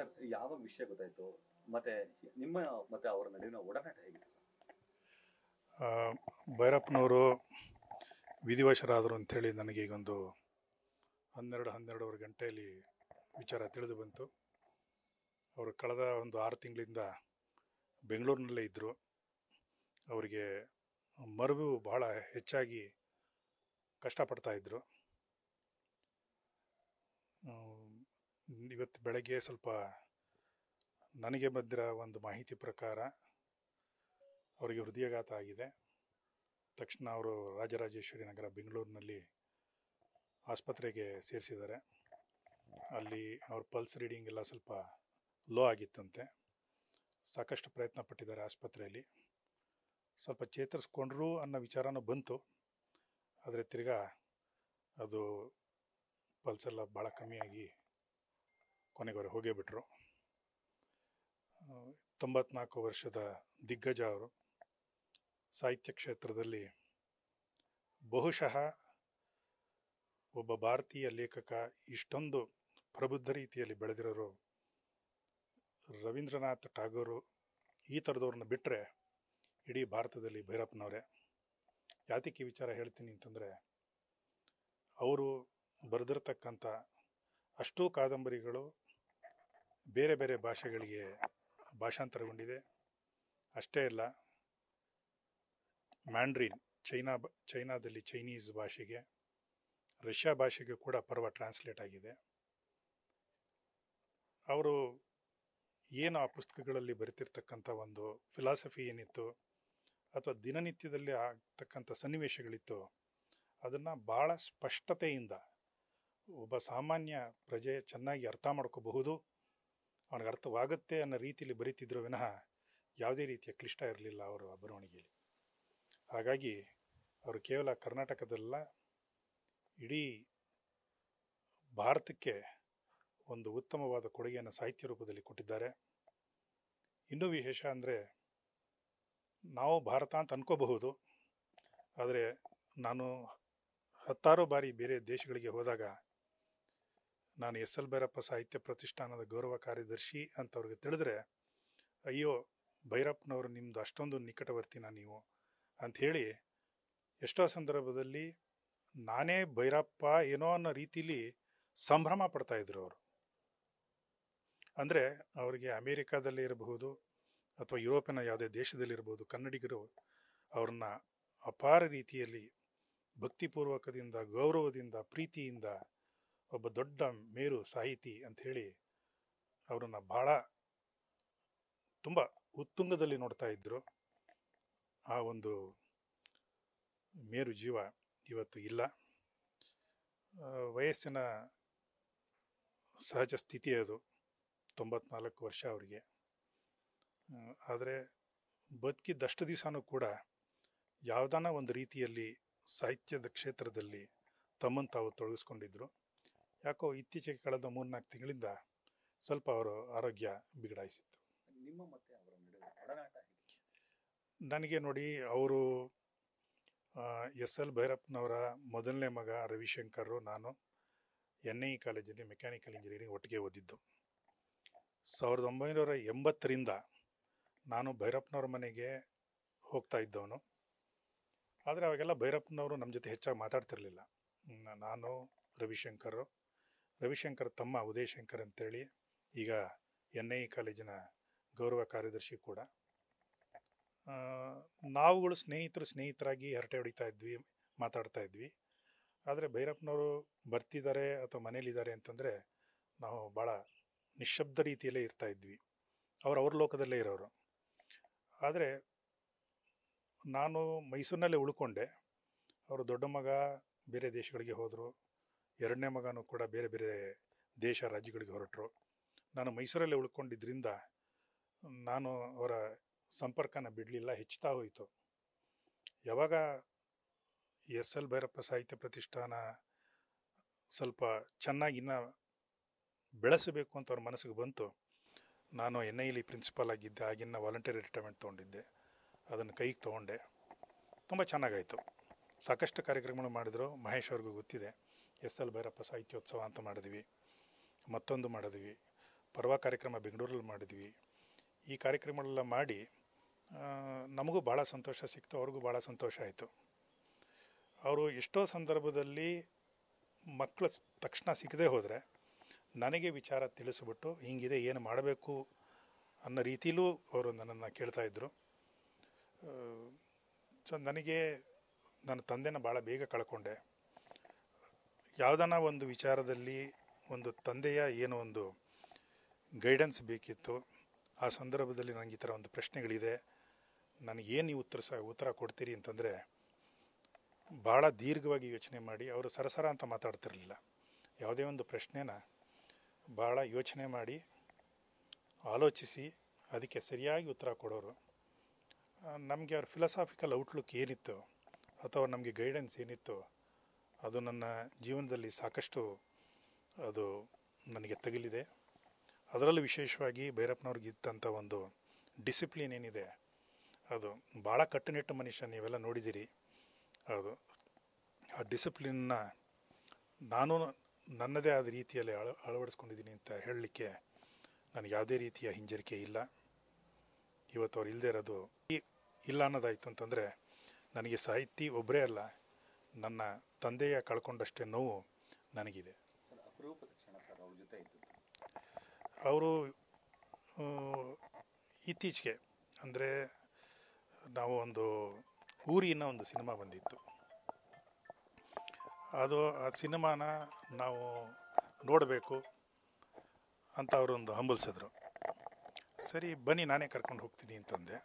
Sir ಯಾವ ವಿಷಯ ಗೊತ್ತಾಯ್ತು ಮತ್ತೆ ನಿಮ್ಮ ಮತ್ತೆ ಅವರ ನಡುವಿನ ಒಡನಾಟ ಹೇಗಿತ್ತು ಭೈರಪ್ಪನವರು ವಿಧಿವಶರಾದರು ಅಂಥೇಳಿ ನನಗೆ ಈಗೊಂದು 12-12.5 ಗಂಟೆಯಲ್ಲಿ ವಿಚಾರ ತಿಳಿದು ಬಂತು. ಅವರು ಕಳೆದ ಒಂದು 6 ತಿಂಗಳಿಂದ ಬೆಂಗಳೂರಿನಲ್ಲೇ ಇದ್ದರು. ಅವರಿಗೆ ಮರುವು ಬಹಳ ಹೆಚ್ಚಾಗಿ ಕಷ್ಟಪಡ್ತಾಯಿದ್ರು. ಇವತ್ತು ಬೆಳಗ್ಗೆ ಸ್ವಲ್ಪ ನನಗೆ ಬಂದಿರೋ ಒಂದು ಮಾಹಿತಿ ಪ್ರಕಾರ ಅವರಿಗೆ ಹೃದಯಾಘಾತ ಆಗಿದೆ. ತಕ್ಷಣ ಅವರು ರಾಜರಾಜೇಶ್ವರಿ ನಗರ ಬೆಂಗಳೂರಿನಲ್ಲಿ ಆಸ್ಪತ್ರೆಗೆ ಸೇರಿಸಿದ್ದಾರೆ. ಅಲ್ಲಿ ಅವ್ರ ಪಲ್ಸ್ ರೀಡಿಂಗ್ ಎಲ್ಲ ಸ್ವಲ್ಪ ಲೋ ಆಗಿತ್ತಂತೆ. ಸಾಕಷ್ಟು ಪ್ರಯತ್ನ ಪಟ್ಟಿದ್ದಾರೆ ಆಸ್ಪತ್ರೆಯಲ್ಲಿ. ಸ್ವಲ್ಪ ಚೇತರಿಸ್ಕೊಂಡ್ರು ಅನ್ನೋ ವಿಚಾರನೂ ಬಂತು. ಆದರೆ ತಿರ್ಗಾ ಅದು ಪಲ್ಸೆಲ್ಲ ಭಾಳ ಕಮ್ಮಿಯಾಗಿ ಕೊನೆಗೆ ಹೋಗೇ ಬಿಟ್ಟರು. 94 ವರ್ಷದ ದಿಗ್ಗಜ ಅವರು. ಸಾಹಿತ್ಯ ಕ್ಷೇತ್ರದಲ್ಲಿ ಬಹುಶಃ ಒಬ್ಬ ಭಾರತೀಯ ಲೇಖಕ ಇಷ್ಟೊಂದು ಪ್ರಬುದ್ಧ ರೀತಿಯಲ್ಲಿ ಬೆಳೆದಿರೋರು ರವೀಂದ್ರನಾಥ್ ಟಾಗೋರು ಈ ಥರದವ್ರನ್ನ ಬಿಟ್ಟರೆ ಇಡೀ ಭಾರತದಲ್ಲಿ ಭೈರಪ್ಪನವರೇ. ಯಾತಕ್ಕೆ ವಿಚಾರ ಹೇಳ್ತೀನಿ ಅಂತಂದರೆ, ಅವರು ಬರೆದಿರ್ತಕ್ಕಂಥ ಅಷ್ಟೂ ಕಾದಂಬರಿಗಳು ಬೇರೆ ಬೇರೆ ಭಾಷೆಗಳಿಗೆ ಭಾಷಾಂತರಗೊಂಡಿದೆ. ಅಷ್ಟೇ ಅಲ್ಲ, ಮ್ಯಾಂಡ್ರಿನ್ ಚೈನಾದಲ್ಲಿ ಚೈನೀಸ್ ಭಾಷೆಗೆ, ರಷ್ಯಾ ಭಾಷೆಗೆ ಕೂಡ ಪರ್ವ ಟ್ರಾನ್ಸ್ಲೇಟ್ ಆಗಿದೆ. ಅವರು ಏನು ಆ ಪುಸ್ತಕಗಳಲ್ಲಿ ಬರೆತಿರ್ತಕ್ಕಂಥ ಒಂದು ಫಿಲಾಸಫಿ ಏನಿತ್ತು ಅಥವಾ ದಿನನಿತ್ಯದಲ್ಲಿ ಆಗ್ತಕ್ಕಂಥ ಸನ್ನಿವೇಶಗಳಿತ್ತು, ಅದನ್ನು ಭಾಳ ಸ್ಪಷ್ಟತೆಯಿಂದ ಒಬ್ಬ ಸಾಮಾನ್ಯ ಪ್ರಜೆ ಚೆನ್ನಾಗಿ ಅರ್ಥ ಮಾಡ್ಕೋಬಹುದು, ಅವನಿಗೆ ಅರ್ಥವಾಗುತ್ತೆ ಅನ್ನೋ ರೀತಿಯಲ್ಲಿ ಬರೀತಿದ್ರು ವಿನಃ ಯಾವುದೇ ರೀತಿಯ ಕ್ಲಿಷ್ಟ ಇರಲಿಲ್ಲ ಅವರ ಬರವಣಿಗೆಯಲ್ಲಿ. ಹಾಗಾಗಿ ಅವರು ಕೇವಲ ಕರ್ನಾಟಕದಲ್ಲ, ಇಡೀ ಭಾರತಕ್ಕೆ ಒಂದು ಉತ್ತಮವಾದ ಕೊಡುಗೆಯನ್ನು ಸಾಹಿತ್ಯ ರೂಪದಲ್ಲಿ ಕೊಟ್ಟಿದ್ದಾರೆ. ಇನ್ನೂ ವಿಶೇಷ ಅಂದರೆ, ನಾವು ಭಾರತ ಅಂತ ಅನ್ಕೋಬಹುದು, ಆದರೆ ನಾನು 10 ಬಾರಿ ಬೇರೆ ದೇಶಗಳಿಗೆ ಹೋದಾಗ ನಾನು ಎಸ್.ಎಲ್. ಭೈರಪ್ಪ ಸಾಹಿತ್ಯ ಪ್ರತಿಷ್ಠಾನದ ಗೌರವ ಕಾರ್ಯದರ್ಶಿ ಅಂತ ಅವ್ರಿಗೆ ತಿಳಿದ್ರೆ, ಅಯ್ಯೋ ಭೈರಪ್ಪನವರು ನಿಮ್ಮದು ಅಷ್ಟೊಂದು ನಿಕಟವರ್ತಿನ ನೀವು ಅಂಥೇಳಿ ಎಷ್ಟೋ ಸಂದರ್ಭದಲ್ಲಿ ನಾನೇ ಭೈರಪ್ಪ ಏನೋ ಅನ್ನೋ ರೀತಿಲಿ ಸಂಭ್ರಮ ಪಡ್ತಾಯಿದ್ರು ಅವರು. ಅಂದರೆ ಅವರಿಗೆ ಅಮೇರಿಕಾದಲ್ಲೇ ಇರಬಹುದು ಅಥವಾ ಯುರೋಪಿನ ಯಾವುದೇ ದೇಶದಲ್ಲಿರ್ಬೋದು, ಕನ್ನಡಿಗರು ಅವ್ರನ್ನ ಅಪಾರ ರೀತಿಯಲ್ಲಿ ಭಕ್ತಿಪೂರ್ವಕದಿಂದ, ಗೌರವದಿಂದ, ಪ್ರೀತಿಯಿಂದ ಒಬ್ಬ ದೊಡ್ಡ ಮೇರು ಸಾಹಿತಿ ಅಂಥೇಳಿ ಅವರನ್ನು ಭಾಳ ತುಂಬ ಉತ್ತುಂಗದಲ್ಲಿ ನೋಡ್ತಾ ಇದ್ದರು. ಆ ಒಂದು ಮೇರು ಜೀವ ಇವತ್ತು ಇಲ್ಲ. ವಯಸ್ಸಿನ ಸಹಜ ಸ್ಥಿತಿ ಅದು, 94 ವರ್ಷ ಅವರಿಗೆ. ಆದರೆ ಬದುಕಿದ್ದಷ್ಟು ದಿವಸನೂ ಕೂಡ ಯಾವುದಾನ ಒಂದು ರೀತಿಯಲ್ಲಿ ಸಾಹಿತ್ಯದ ಕ್ಷೇತ್ರದಲ್ಲಿ ತಮ್ಮನ್ನು ತಾವು ತೊಡಗಿಸ್ಕೊಂಡಿದ್ರು. ಯಾಕೋ ಇತ್ತೀಚೆಗೆ ಕಳೆದ 3-4 ತಿಂಗಳಿಂದ ಸ್ವಲ್ಪ ಅವರು ಆರೋಗ್ಯ ಬಿಗಡಾಯಿಸಿತ್ತು. ನಿಮ್ಮ ಮತ್ತೆ ಅವರ ನಡುವೆ ಒಡನಾಟ ಹೇಗೆ? ನನಗೆ ನೋಡಿ, ಅವರು ಎಸ್.ಎಲ್. ಭೈರಪ್ಪನವರ ಮೊದಲನೇ ಮಗ ರವಿಶಂಕರ್, ನಾನು NIE ಕಾಲೇಜಲ್ಲಿ ಮೆಕ್ಯಾನಿಕಲ್ ಇಂಜಿನಿಯರಿಂಗ್ ಒಟ್ಟಿಗೆ ಓದಿದ್ದು. 1980ರಿಂದ ನಾನು ಭೈರಪ್ಪನವ್ರ ಮನೆಗೆ ಹೋಗ್ತಾ ಇದ್ದವನು. ಆದರೆ ಅವಾಗೆಲ್ಲ ಭೈರಪ್ಪನವರು ನಮ್ಮ ಜೊತೆ ಹೆಚ್ಚಾಗಿ ಮಾತಾಡ್ತಿರ್ಲಿಲ್ಲ. ನಾನು ರವಿಶಂಕರ್ ತಮ್ಮ ಉದಯಶಂಕರ್ ಅಂತೇಳಿ ಈಗ NIE ಕಾಲೇಜಿನ ಗೌರವ ಕಾರ್ಯದರ್ಶಿ ಕೂಡ. ನಾವುಗಳು ಸ್ನೇಹಿತರಾಗಿ ಹರಟೆ ಹೊಡಿತಾ ಇದ್ವಿ, ಮಾತಾಡ್ತಾ ಇದ್ವಿ. ಆದರೆ ಭೈರಪ್ಪನವರು ಬರ್ತಿದ್ದಾರೆ ಅಥವಾ ಮನೇಲಿದ್ದಾರೆ ಅಂತಂದರೆ ನಾವು ಭಾಳ ನಿಶ್ಶಬ್ದ ರೀತಿಯಲ್ಲೇ ಇರ್ತಾ ಇದ್ವಿ. ಅವ್ರ ಲೋಕದಲ್ಲೇ ಇರೋರು. ಆದರೆ ನಾನು ಮೈಸೂರಿನಲ್ಲೇ ಉಳ್ಕೊಂಡೆ. ಅವರು ದೊಡ್ಡ ಮಗ ಬೇರೆ ದೇಶಗಳಿಗೆ ಹೋದರು, ಎರಡನೇ ಮಗನೂ ಕೂಡ ಬೇರೆ ಬೇರೆ ದೇಶ ರಾಜ್ಯಗಳಿಗೆ ಹೊರಟರು. ನಾನು ಮೈಸೂರಲ್ಲೇ ಉಳ್ಕೊಂಡಿದ್ದರಿಂದ ನಾನು ಅವರ ಸಂಪರ್ಕನ ಬಿಡಲಿಲ್ಲ, ಹೆಚ್ಚುತ್ತಾ ಹೋಯಿತು. ಯಾವಾಗ ಎಸ್.ಎಲ್. ಭೈರಪ್ಪ ಸಾಹಿತ್ಯ ಪ್ರತಿಷ್ಠಾನ ಸ್ವಲ್ಪ ಚೆನ್ನಾಗಿ ಇನ್ನೂ ಬೆಳೆಸಬೇಕು ಅಂತ ಅವ್ರ ಮನಸ್ಸಿಗೆ ಬಂತು, ನಾನು NIE ಪ್ರಿನ್ಸಿಪಾಲ್ ಆಗಿದ್ದೆ. ಆಗಿನ ವಾಲಂಟರಿ ರಿಟೈರ್ಮೆಂಟ್ ತೊಗೊಂಡಿದ್ದೆ. ಅದನ್ನು ಕೈಗೆ ತೊಗೊಂಡೆ. ತುಂಬ ಚೆನ್ನಾಗಾಯಿತು. ಸಾಕಷ್ಟು ಕಾರ್ಯಕ್ರಮಗಳು ಮಾಡಿದ್ರು. ಮಹೇಶ್ ಅವ್ರಿಗೂ ಗೊತ್ತಿದೆ. ಎಸ್.ಎಲ್. ಭೈರಪ್ಪ ಸಾಹಿತ್ಯೋತ್ಸವ ಅಂತ ಮಾಡಿದ್ವಿ, ಮತ್ತೊಂದು ಮಾಡಿದ್ವಿ. ಪರ್ವ ಕಾರ್ಯಕ್ರಮ ಬೆಂಗಳೂರಲ್ಲಿ ಮಾಡಿದ್ವಿ. ಈ ಕಾರ್ಯಕ್ರಮಗಳೆಲ್ಲ ಮಾಡಿ ನಮಗೂ ಭಾಳ ಸಂತೋಷ ಸಿಕ್ತು, ಅವ್ರಿಗೂ ಭಾಳ ಸಂತೋಷ ಆಯಿತು. ಅವರು ಎಷ್ಟೋ ಸಂದರ್ಭದಲ್ಲಿ ಮಕ್ಕಳು ತಕ್ಷಣ ಸಿಗದೆ ಹೋದರೆ ನನಗೆ ವಿಚಾರ ತಿಳಿಸ್ಬಿಟ್ಟು ಹಿಂಗಿದೆ ಏನು ಮಾಡಬೇಕು ಅನ್ನೋ ರೀತಿಲೂ ಅವರು ನನ್ನನ್ನು ಕೇಳ್ತಾಯಿದ್ರು. ಸೊ ನನಗೆ ನನ್ನ ತಂದೆನ ಭಾಳ ಬೇಗ ಕಳ್ಕೊಂಡೆ. ಯಾವುದನ್ನ ಒಂದು ವಿಚಾರದಲ್ಲಿ ಒಂದು ತಂದೆಯ ಏನೋ ಒಂದು ಗೈಡೆನ್ಸ್ ಬೇಕಿತ್ತು. ಆ ಸಂದರ್ಭದಲ್ಲಿ ನನಗೆ ಈ ಥರ ಒಂದು ಪ್ರಶ್ನೆಗಳಿದೆ, ನನಗೇನು ನೀವು ಉತ್ತರ ಕೊಡ್ತೀರಿ ಅಂತಂದರೆ ಭಾಳ ದೀರ್ಘವಾಗಿ ಯೋಚನೆ ಮಾಡಿ, ಅವರು ಸರಸರ ಅಂತ ಮಾತಾಡ್ತಿರಲಿಲ್ಲ. ಯಾವುದೇ ಒಂದು ಪ್ರಶ್ನೆನ ಭಾಳ ಯೋಚನೆ ಮಾಡಿ ಆಲೋಚಿಸಿ ಅದಕ್ಕೆ ಸರಿಯಾಗಿ ಉತ್ತರ ಕೊಡೋರು. ನಮಗೆ ಅವ್ರ ಫಿಲಾಸಾಫಿಕಲ್ ಔಟ್ಲುಕ್ ಏನಿತ್ತು ಅಥವಾ ನಮಗೆ ಗೈಡೆನ್ಸ್ ಏನಿತ್ತು ಅದು ನನ್ನ ಜೀವನದಲ್ಲಿ ಸಾಕಷ್ಟು ಅದು ನನಗೆ ತಗಲಿದೆ. ಅದರಲ್ಲೂ ವಿಶೇಷವಾಗಿ ಭೈರಪ್ಪನವ್ರಿಗಿದ್ದಂಥ ಒಂದು ಡಿಸಿಪ್ಲಿನ್ ಏನಿದೆ ಅದು ಭಾಳ ಕಟ್ಟುನಿಟ್ಟು ಮನುಷ್ಯ, ನೀವೆಲ್ಲ ನೋಡಿದ್ದೀರಿ. ಅದು ಆ ಡಿಸಿಪ್ಲಿನ್ನ ನಾನು ನನ್ನದೇ ಆದ ರೀತಿಯಲ್ಲಿ ಅಳವಡಿಸ್ಕೊಂಡಿದ್ದೀನಿ ಅಂತ ಹೇಳಲಿಕ್ಕೆ ನನಗೆ ಯಾವುದೇ ರೀತಿಯ ಹಿಂಜರಿಕೆ ಇಲ್ಲ. ಇವತ್ತು ಅವ್ರು ಇಲ್ಲದೆ ಇರೋದು ಇಲ್ಲ ಅನ್ನೋದಾಯಿತು ಅಂತಂದರೆ ನನಗೆ ಸಾಹಿತಿ ಒಬ್ಬರೇ ಅಲ್ಲ, ನನ್ನ ತಂದೆಯ ಕಳ್ಕೊಂಡಷ್ಟೇ ನೋವು ನನಗಿದೆ. ಅವರು ಇತ್ತೀಚೆಗೆ ಅಂದರೆ ನಾವು ಒಂದು ಊರಿನ ಒಂದು ಸಿನಿಮಾ ಬಂದಿತ್ತು. ಅದು ಆ ಸಿನಿಮಾನ ನಾವು ನೋಡಬೇಕು ಅಂತ ಅವರೊಂದು ಹಂಬಲಿಸಿದ್ರು. ಸರಿ ಬನ್ನಿ ನಾನೇ ಕರ್ಕೊಂಡು ಹೋಗ್ತೀನಿ ಅಂತಂದೆ.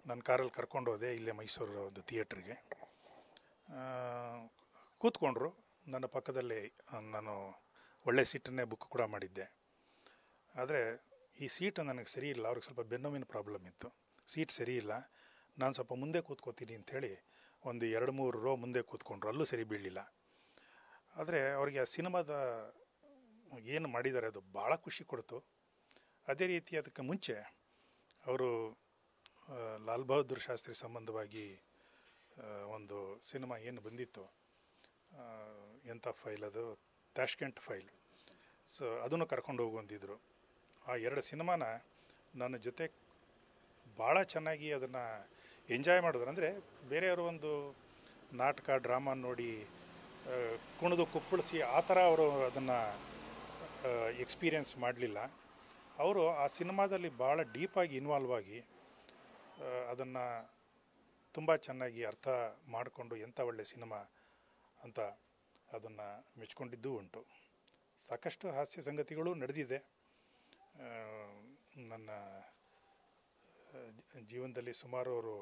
ನನ್ನ ಕಾರಲ್ಲಿ ಕರ್ಕೊಂಡು ಹೋದೆ ಇಲ್ಲೇ ಮೈಸೂರು ಒಂದು ಥಿಯೇಟ್ರಿಗೆ. ಕೂತ್ಕೊಂಡ್ರು ನನ್ನ ಪಕ್ಕದಲ್ಲೇ. ನಾನು ಒಳ್ಳೆ ಸೀಟನ್ನೇ ಬುಕ್ ಕೂಡ ಮಾಡಿದ್ದೆ. ಆದರೆ ಈ ಸೀಟು ನನಗೆ ಸರಿ ಇಲ್ಲ, ಅವ್ರಿಗೆ ಸ್ವಲ್ಪ ಬೆನ್ನೋವಿನ ಪ್ರಾಬ್ಲಮ್ ಇತ್ತು, ಸೀಟ್ ಸರಿ ಇಲ್ಲ, ನಾನು ಸ್ವಲ್ಪ ಮುಂದೆ ಕೂತ್ಕೋತೀನಿ ಅಂಥೇಳಿ ಒಂದು 2-3 ರೋ ಮುಂದೆ ಕೂತ್ಕೊಂಡ್ರು, ಅಲ್ಲೂ ಸರಿ ಬೀಳಲಿಲ್ಲ. ಆದರೆ ಅವರಿಗೆ ಆ ಸಿನಿಮಾದ ಏನು ಮಾಡಿದ್ದಾರೆ ಅದು ಭಾಳ ಖುಷಿ ಕೊಡ್ತು. ಅದೇ ರೀತಿ ಅದಕ್ಕೆ ಮುಂಚೆ ಅವರು ಲಾಲ್ ಬಹದ್ದೂರ್ ಶಾಸ್ತ್ರಿ ಸಂಬಂಧವಾಗಿ ಒಂದು ಸಿನಿಮಾ ಏನು ಬಂದಿತ್ತು, ಎಂಥ ಫೈಲ್ ಅದು, ತಾಷ್ಕೆಂಟ್ ಫೈಲ್. ಸೊ ಅದನ್ನು ಕರ್ಕೊಂಡು ಹೋಗುವಂತಿದ್ರು. ಆ 2 ಸಿನಿಮಾನ ನನ್ನ ಜೊತೆ ಭಾಳ ಚೆನ್ನಾಗಿ ಅದನ್ನು ಎಂಜಾಯ್ ಮಾಡಿದ್ರು. ಅಂದರೆ ಬೇರೆಯವರು ಒಂದು ನಾಟಕ ಡ್ರಾಮಾ ನೋಡಿ ಕುಣಿದು ಕುಪ್ಪಳಿಸಿ ಆ ಥರ ಅವರು ಅದನ್ನು ಎಕ್ಸ್ಪೀರಿಯೆನ್ಸ್ ಮಾಡಲಿಲ್ಲ. ಅವರು ಆ ಸಿನಿಮಾದಲ್ಲಿ ಭಾಳ ಡೀಪಾಗಿ ಇನ್ವಾಲ್ವ್ ಆಗಿ ಅದನ್ನು ತುಂಬ ಚೆನ್ನಾಗಿ ಅರ್ಥ ಮಾಡಿಕೊಂಡು ಎಂಥ ಒಳ್ಳೆಯ ಸಿನಿಮಾ ಅಂತ ಅದನ್ನು ಮೆಚ್ಕೊಂಡಿದ್ದೂ ಉಂಟು. ಸಾಕಷ್ಟು ಹಾಸ್ಯ ಸಂಗತಿಗಳು ನಡೆದಿದೆ ನನ್ನ ಜೀವನದಲ್ಲಿ. ಸುಮಾರು ಅವರು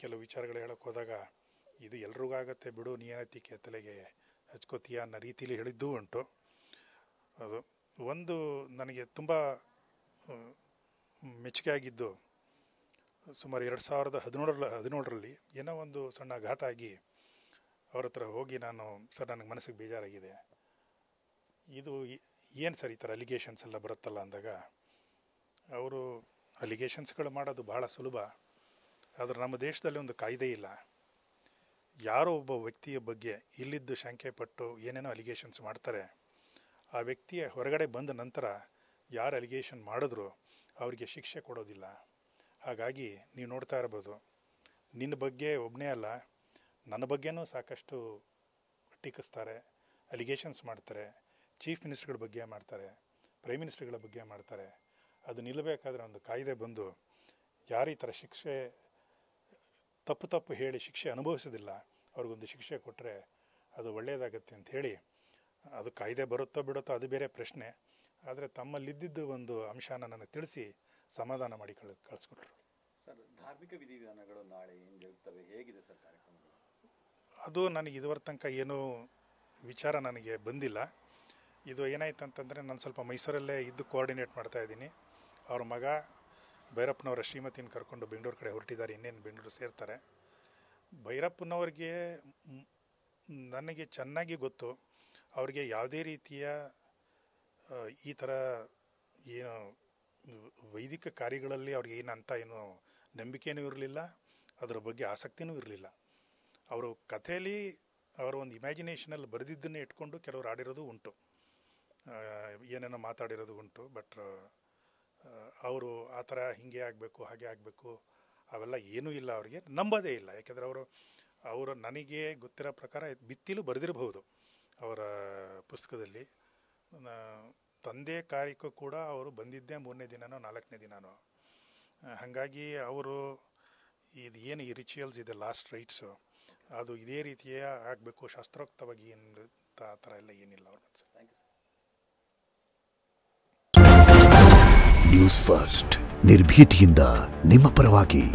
ಕೆಲವು ವಿಚಾರಗಳು ಹೇಳೋಕ್ಕೆ ಹೋದಾಗ ಇದು ಎಲ್ರಿಗಾಗತ್ತೆ ಬಿಡು, ನೀನತಿಕೆ ತಲೆಗೆ ಹಚ್ಕೋತೀಯ ಅನ್ನೋ ರೀತಿಯಲ್ಲಿ ಹೇಳಿದ್ದೂ ಉಂಟು. ಅದು ಒಂದು ನನಗೆ ತುಂಬ ಮೆಚ್ಚುಗೆ ಆಗಿದ್ದು, ಸುಮಾರು 2017ರಲ್ಲಿ ಏನೋ ಒಂದು ಸಣ್ಣ ಘಾತ ಆಗಿ ಅವ್ರ ಹತ್ರ ಹೋಗಿ ನಾನು, ಸರ್ ನನಗೆ ಮನಸ್ಸಿಗೆ ಬೇಜಾರಾಗಿದೆ, ಇದು ಏನು ಸರ್ ಈ ಥರ ಅಲಿಗೇಷನ್ಸ್ ಎಲ್ಲ ಬರುತ್ತಲ್ಲ ಅಂದಾಗ, ಅವರು ಅಲಿಗೇಷನ್ಸ್ಗಳು ಮಾಡೋದು ಭಾಳ ಸುಲಭ, ಆದರೆ ನಮ್ಮ ದೇಶದಲ್ಲಿ ಒಂದು ಕಾಯ್ದೆ ಇಲ್ಲ. ಯಾರೋ ಒಬ್ಬ ವ್ಯಕ್ತಿಯ ಬಗ್ಗೆ ಇಲ್ಲಿದ್ದು ಶಂಕೆ ಪಟ್ಟು ಏನೇನೋ ಅಲಿಗೇಷನ್ಸ್ ಮಾಡ್ತಾರೆ, ಆ ವ್ಯಕ್ತಿಯ ಹೊರಗಡೆ ಬಂದ ನಂತರ ಯಾರು ಅಲಿಗೇಷನ್ ಮಾಡಿದ್ರು ಅವರಿಗೆ ಶಿಕ್ಷೆ ಕೊಡೋದಿಲ್ಲ. ಹಾಗಾಗಿ ನೀವು ನೋಡ್ತಾ ಇರ್ಬೋದು, ನಿನ್ನ ಬಗ್ಗೆ ಒಬ್ಬನೇ ಅಲ್ಲ ನನ್ನ ಬಗ್ಗೆನೂ ಸಾಕಷ್ಟು ಟೀಕಿಸ್ತಾರೆ, ಅಲಿಗೇಷನ್ಸ್ ಮಾಡ್ತಾರೆ, ಚೀಫ್ ಮಿನಿಸ್ಟರ್ಗಳ ಬಗ್ಗೆ ಮಾಡ್ತಾರೆ, ಪ್ರೈಮ್ ಮಿನಿಸ್ಟರ್ಗಳ ಬಗ್ಗೆ ಮಾಡ್ತಾರೆ. ಅದು ನಿಲ್ಲಬೇಕಾದ್ರೆ ಒಂದು ಕಾಯ್ದೆ ಬಂದು ಯಾರು ಈ ಥರ ಶಿಕ್ಷೆ ತಪ್ಪು ಹೇಳಿ ಶಿಕ್ಷೆ ಅನುಭವಿಸೋದಿಲ್ಲ ಅವ್ರಿಗೊಂದು ಶಿಕ್ಷೆ ಕೊಟ್ಟರೆ ಅದು ಒಳ್ಳೆಯದಾಗತ್ತೆ ಅಂಥೇಳಿ, ಅದು ಕಾಯ್ದೆ ಬರುತ್ತೋ ಬಿಡುತ್ತೋ ಅದು ಬೇರೆ ಪ್ರಶ್ನೆ, ಆದರೆ ತಮ್ಮಲ್ಲಿದ್ದಿದ್ದು ಒಂದು ಅಂಶನ ನನಗೆ ತಿಳಿಸಿ ಸಮಾಧಾನ ಮಾಡಿ ಕಳಿಸ್ಕೊಟ್ರು. ಸರ್, ಧಾರ್ಮಿಕ ವಿಧಿವಿಧಾನಗಳು ನಾಳೆ ಏನು ಜರುಗ್ತವೆ, ಹೇಗಿದೆ ಸರ್ ಕಾರ್ಯಕ್ರಮಗಳು? ಅದು ನನಗೆ ಇದುವರೆ ತನಕ ಏನೂ ವಿಚಾರ ನನಗೆ ಬಂದಿಲ್ಲ. ಇದು ಏನಾಯ್ತು ಅಂತಂದರೆ, ನಾನು ಸ್ವಲ್ಪ ಮೈಸೂರಲ್ಲೇ ಇದ್ದು ಕೋಆರ್ಡಿನೇಟ್ ಮಾಡ್ತಾಯಿದ್ದೀನಿ. ಅವ್ರ ಮಗ ಭೈರಪ್ಪನವರ ಶ್ರೀಮತಿನ ಕರ್ಕೊಂಡು ಬೆಂಗಳೂರು ಕಡೆ ಹೊರಟಿದ್ದಾರೆ, ಇನ್ನೇನು ಬೆಂಗಳೂರು ಸೇರ್ತಾರೆ. ಭೈರಪ್ಪನವ್ರಿಗೆ ನನಗೆ ಚೆನ್ನಾಗಿ ಗೊತ್ತು, ಅವ್ರಿಗೆ ಯಾವುದೇ ರೀತಿಯ ಈ ಥರ ಏನು ವೈದಿಕ ಕಾರ್ಯಗಳಲ್ಲಿ ಅವ್ರಿಗೆ ಏನಂತ ಏನು ನಂಬಿಕೆಯೂ ಇರಲಿಲ್ಲ, ಅದರ ಬಗ್ಗೆ ಆಸಕ್ತಿನೂ ಇರಲಿಲ್ಲ. ಅವರು ಕಥೆಯಲ್ಲಿ ಅವರ ಒಂದು ಇಮ್ಯಾಜಿನೇಷನಲ್ಲಿ ಬರೆದಿದ್ದನ್ನೇ ಇಟ್ಕೊಂಡು ಕೆಲವರು ಆಡಿರೋದು ಉಂಟು. ಏನೇನೋ ಮಾತಾಡಿರೋದು ಉಂಟು. ಬಟ್ ಅವರು ಆ ಥರ ಹೀಗೆ ಆಗಬೇಕು ಹಾಗೆ ಆಗಬೇಕು ಅವೆಲ್ಲ ಏನೂ ಇಲ್ಲ, ಅವರಿಗೆ ನಂಬೋದೇ ಇಲ್ಲ. ಯಾಕೆಂದರೆ ಅವರು ನನಗೆ ಗೊತ್ತಿರೋ ಪ್ರಕಾರ ಭಿತ್ತಿಲು ಬರೆದಿರಬಹುದು ಅವರ ಪುಸ್ತಕದಲ್ಲಿ. ತಂದೆ ಕಾರ್ಯಕ್ಕೂ ಕೂಡ ಅವರು ಬಂದಿದ್ದೇ 3ನೇ ದಿನನೋ 4ನೇ ದಿನನೋ. ಹಾಗಾಗಿ ಅವರು ಇದು ಏನು ಈ ರಿಚುವಲ್ಸ್ ಇದೆ, ಲಾಸ್ಟ್ ರೈಟ್ಸು, ಅದು ಇದೇ ರೀತಿಯೇ ಆಗಬೇಕು ಶಾಸ್ತ್ರೋಕ್ತವಾಗಿ ಆ ಥರ ಎಲ್ಲ ಏನಿಲ್ಲ ಅವ್ರ ಮನಸ್ಸಲ್ಲಿ. Thank you sir. News First ನಿರ್ಭೀತಿಯಿಂದ ನಿಮ್ಮ ಪರವಾಗಿ.